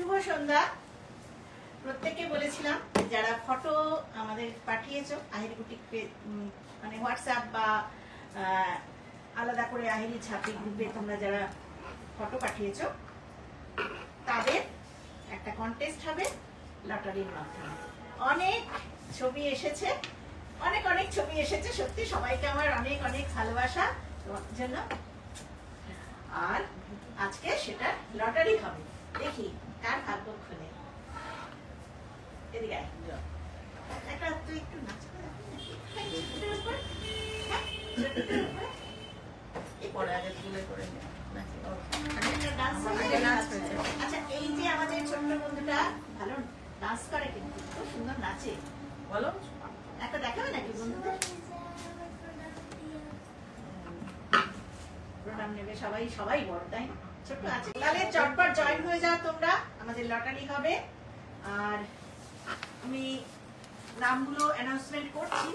শুভ সন্ধ্যা। প্রত্যেককে বলেছিলাম যারা ফটো আমাদের পাঠিয়েছো আহিরি বুটিক মানে হোয়াটসঅ্যাপ বা আলাদা করে আহিরি ছাপি গ্রুপে তোমরা যারা ফটো পাঠিয়েছো তাদের একটা কন্টেস্ট হবে লটারির মাধ্যমে। অনেক ছবি এসেছে, অনেক অনেক ছবি এসেছে, সত্যি সবাইকে আমার অনেক অনেক ভালোবাসা তোমার জন্য। আর আজকে সেটা লটারি হবে, দেখি কার ভাগ্য খুলে। এদিকে একটা তুই একটু নাচ আচ্ছা, এই যে আমাদের ছোট্ট বন্ধুটা ভালো ডান্স করে, কিন্তু খুব সুন্দর নাচে, বলো একটা দেখাবে নাকি বন্ধুদের? প্রোগ্রাম নেবে সবাই, সবাই বড় তাই ছোট্ট আছে, তাহলে চটপট জয়েন হয়ে যাও তোমরা, আমাদের লটারি হবে। আর আমি নামগুলো অ্যানাউন্সমেন্ট করছি।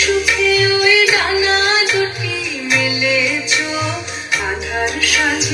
সুখে ওই ডানা দুটি মেলেছো, আধার সাজ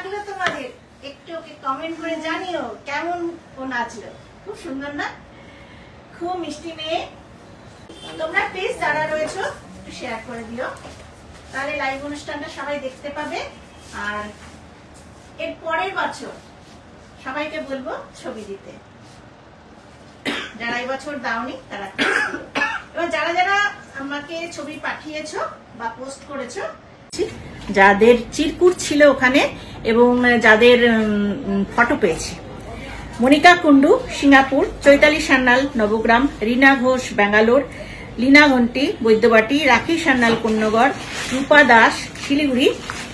লাগলো তোমাদের? একটু ওকে কমেন্ট করে জানিও কেমন ও নাচলো। খুব সুন্দর না? খুব মিষ্টি মেয়ে। তোমরা প্লিজ যারা রয়েছো একটু শেয়ার করে দিও, তাহলে লাইভ অনুষ্ঠানটা সবাই দেখতে পাবে। আর এর পরের বছর সবাইকে বলবো ছবি দিতে, যারা এই বছর দাওনি তারা। এবার যারা যারা আমাকে ছবি পাঠিয়েছো বা পোস্ট করেছো, যাদের চিরকুট ছিল ওখানে এবং যাদের ফটো পেয়েছি: মনিকা কুন্ডু সিঙ্গাপুর, চৈতালি সান্যাল নবগ্রাম, রীনা ঘোষ ব্যাঙ্গালোর, লীনা ঘন্টি বৈদ্যবাটি, রাখি সান্যাল কন্যগড়, রূপা দাস শিলিগুড়ি,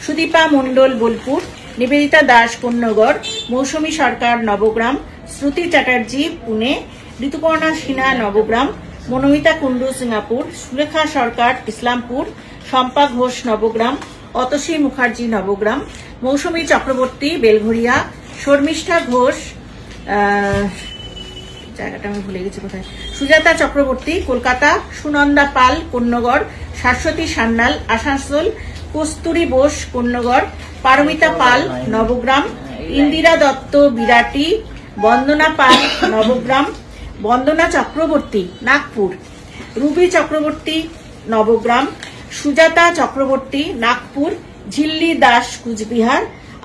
সুদীপা মণ্ডল বোলপুর, নিবেদিতা দাস কন্যগড়, মৌসুমী সরকার নবগ্রাম, শ্রুতি চ্যাটার্জি পুনে, ঋতুপর্ণা সিনহা নবগ্রাম, মনোমিতা কুন্ডু সিঙ্গাপুর, সুলেখা সরকার ইসলামপুর, শম্পা ঘোষ নবগ্রাম, অতসী মুখার্জি নবগ্রাম, মৌসুমী চক্রবর্তী বেলঘরিয়া, শর্মিষ্ঠা ঘোষ, জায়গাটা আমি ভুলে গেছি কোথায়, সুজাতা চক্রবর্তী কলকাতা, সুনন্দা পাল কন্যগড়, শাশ্বতী সান্যাল আসানসোল, কস্তুরী বোস কন্যগড়, পারমিতা পাল নবগ্রাম, ইন্দিরা দত্ত বিরাটি, বন্দনা পাল নবগ্রাম, বন্দনা চক্রবর্তী নাগপুর, রুবি চক্রবর্তী নবগ্রাম, সুজাতা চক্রবর্তী নাগপুর, ঝিল্লি দাস কুচবিহার,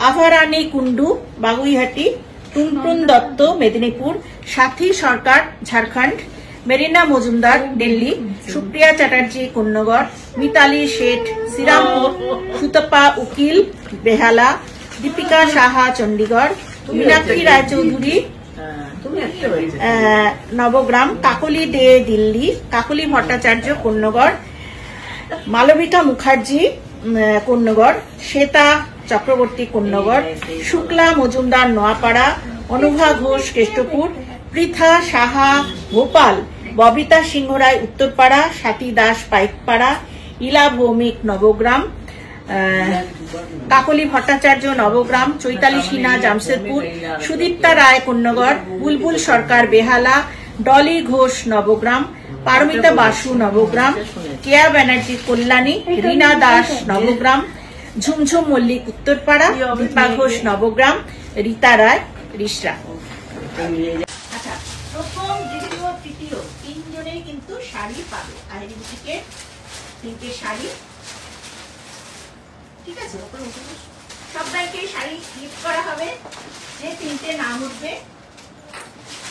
আভারানী কুন্ডু বাগুইহাটি, টুনটুন দত্ত মেদিনীপুর, সাথী সরকার ঝাড়খণ্ড, মেরিনা মজুমদার দিল্লি, সুপ্রিয়া চ্যাটার্জি কন্যগড়, মিতালি শেঠ শ্রীরামপুর, সুতপা উকিল বেহালা, দীপিকা সাহা চণ্ডীগড়, মীনাক্ষী রায়চৌধুরী নবগ্রাম, কাকলি দে দিল্লি, কাকলি ভট্টাচার্য কন্যগড়, মালবিকা মুখার্জি কন্যগড়, শ্বেতা চক্রবর্তী কন্যগড়, শুক্লা মজুমদার নোয়াপাড়া, অনুভা ঘোষ কেষ্টপুর, পৃথা সাহা ভোপাল, ববিতা সিংহ রায় উত্তরপাড়া, স্বাতী দাস পাইকপাড়া, ইলা ভৌমিক নবগ্রাম, কাকলি ভট্টাচার্য নবগ্রাম, চৈতালি সিনহা জামশেদপুর, সুদীপ্তা রায় কন্যগড়, বুলবুল সরকার বেহালা, ডলি ঘোষ নবগ্রাম, পারমিতা বাসু নবগ্রাম, কেয়া ব্যানার্জি কল্যাণী, রীনা দাস নবগ্রাম, ঝুমঝুম মল্লিক উত্তরপাড়া, দীপা ঘোষ নবগ্রাম, রীতা রায় রিসরা। আচ্ছা, প্রথম দ্বিতীয় তৃতীয় তিনজনেই কিন্তু শাড়ি পাবে। আইডি থেকে 3টে শাড়ি, ঠিক আছে? সবাইকে শাড়ি গিফট করা হবে, যে 3টে নাম উঠবে।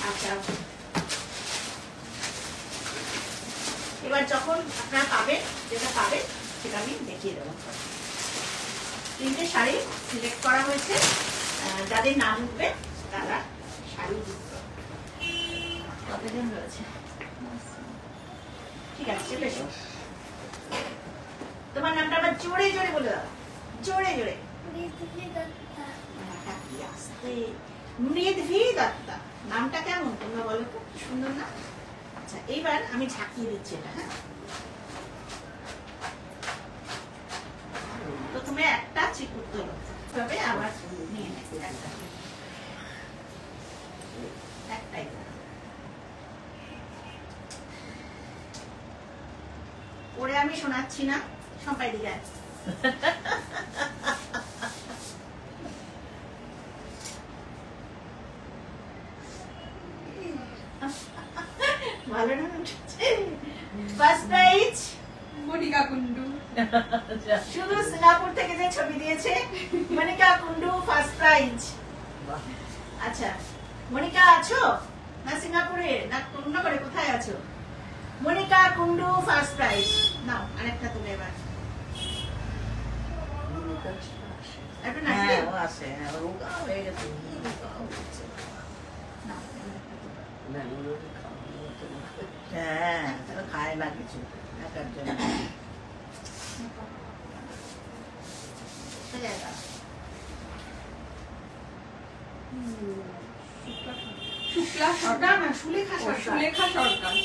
আচ্ছা, এবার যখন আপনারা পাবেন, যেটা পাবেন সেটা আমি দেখিয়ে দেবো। 3টে শাড়ি সিলেক্ট করা হয়েছে, যাদের নাম উঠবে তারা শাড়ি যুক্ত। কতজন রয়েছে? ঠিক আছে, বেশ। তোমার নামটা আবার জোরে জোরে বলে দাও, জোরে জোরে। মৃদভি দত্তা নামটা কেমন তোমরা বলো তো? সুন্দর না? আচ্ছা, এইবার আমি ঝাঁকিয়ে দিচ্ছি এটা। হ্যাঁ, প্রথমে একটা চিকুর তোলো, তবে আবার নিয়ে নেবে একটাই। ওরে আমি শোনাচ্ছি না, সবাই দিকে ভালো না? ফার্স্ট প্রাইজ মনিকা কুন্ডু, শুধু সিঙ্গাপুর থেকে যে ছবি দিয়েছে মনিকা কুন্ডু ফার্স্ট প্রাইজ। আচ্ছা, মনিকা আছো না সিঙ্গাপুরে না অন্য করে? কোথায় আছো? Monika Kundu first prize. নাও আরেকটা তুমি এবার। খায় না কিছু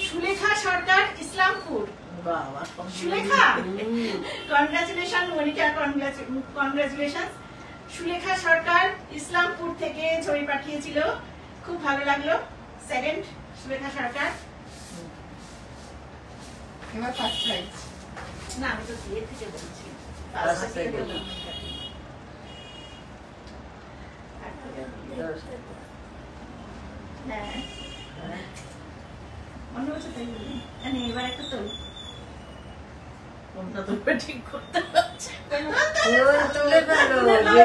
সুলেখা সরকার ইসলামপুর। Sulekha, congratulation Monika, congratulation. সুলেখা সরকার ইসলামপুর থেকে ছবি পাঠিয়েছিল, খুব ভালো লাগলো। সেকেন্ড সুলেখা সরকার। এবার ফার্স্ট প্রাইজ। না, আমি তো দিয়ে থেকে বলছি। হ্যাঁ অন্য বছর তাই বলি মানে এবার একটা তোল কোনটা তোলবে ঠিক করতে হচ্ছে তুলে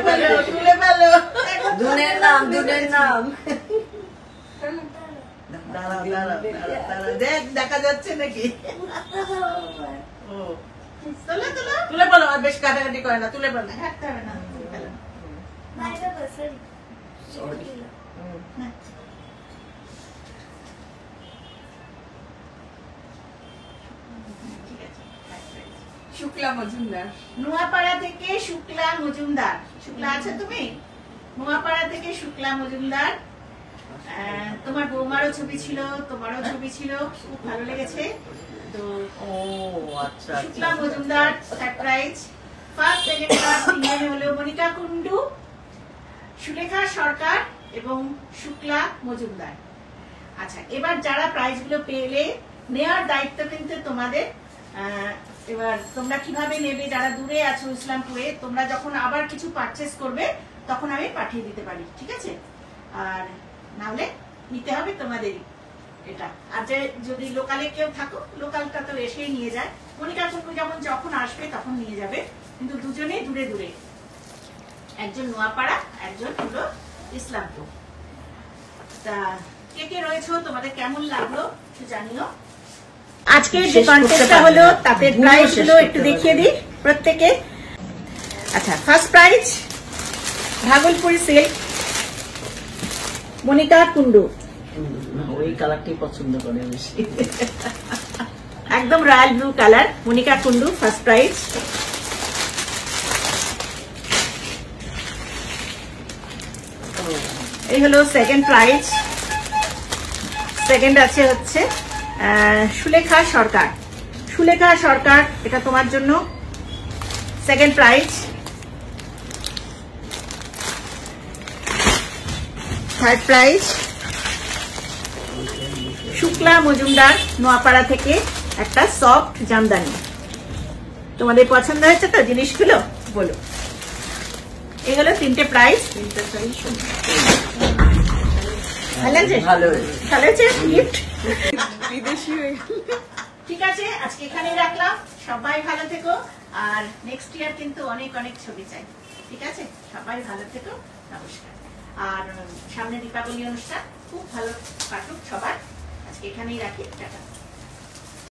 ফেলো তুলে ফেলো দুনের নাম দাঁড়াও দেখ দেখা যাচ্ছে নাকি ও তুলে ফেলো আর বেশ কাটাকাটি করে না তুলে ফেলো হাঁটতে হবে না তুলে ফেলো না। ঠিক আছে শুক্লা মজুমদার। নোয়াপাড়া থেকে শুক্লা মজুমদার শুক্লা আছে তুমি নোয়াপাড়া থেকে শুক্লা মজুমদার তোমার বৌমারও ছবি ছিল তোমারও ছবি ছিল খুব ভালো লেগেছে তো ও আচ্ছা Shukla Majumdar surprise first second third তিনজনে হলো মনিকা কুন্ডু সুলেখা সরকার এবং শুক্লা মজুমদার আচ্ছা এবার যারা প্রাইজ গুলো পেলে নেওয়ার দায়িত্ব কিন্তু তোমাদের এবার তোমরা কিভাবে নেবে যারা দূরে আছো ইসলামপুরে তোমরা যখন আবার কিছু পারচেস করবে তখন আমি পাঠিয়ে দিতে পারি ঠিক আছে আর নাহলে নিতে হবে তোমাদেরই এটা আর যে যদি লোকালে কেউ থাকো লোকালটা তো এসেই নিয়ে যায় মনিকা কুন্ডু যেমন যখন আসবে তখন নিয়ে যাবে কিন্তু দুজনেই দূরে দূরে একজন নোয়াপাড়া একজন হলো ইসলামপুর তা কে কে রয়েছে তোমাদের কেমন লাগলো একটু জানিও আজকে যে কন্টেস্টটা হলো তাতে প্রাইজ গুলো একটু দেখিয়ে দিই প্রত্যেকে আচ্ছা first prize Bhagalpuri silk Monika Kundu ওই কালারটাই পছন্দ করে বেশি একদম royal blue colour Monika Kundu first prize এই হলো সেকেন্ড প্রাইজ সেকেন্ড আছে হচ্ছে সুলেখা সরকার এটা তোমার জন্য second prize third prize Shukla Majumdar Noapara থেকে একটা সফট জামদানি তোমাদের পছন্দ হয়েছে তো জিনিসগুলো বলো এই হলো তিনটে প্রাইজ ভালো হয়েছে গিফট বিদেশি হয়ে গেল। ঠিক আছে আজকে এখানেই রাখলাম সবাই ভালো থেকো আর নেক্সট ইয়ার কিন্তু অনেক অনেক ছবি চাই ঠিক আছে সবাই ভালো থেকো নমস্কার আর সামনে দীপাবলি অনুষ্ঠান খুব ভালো কাটুক সবার আজকে এখানেই রাখি টাটা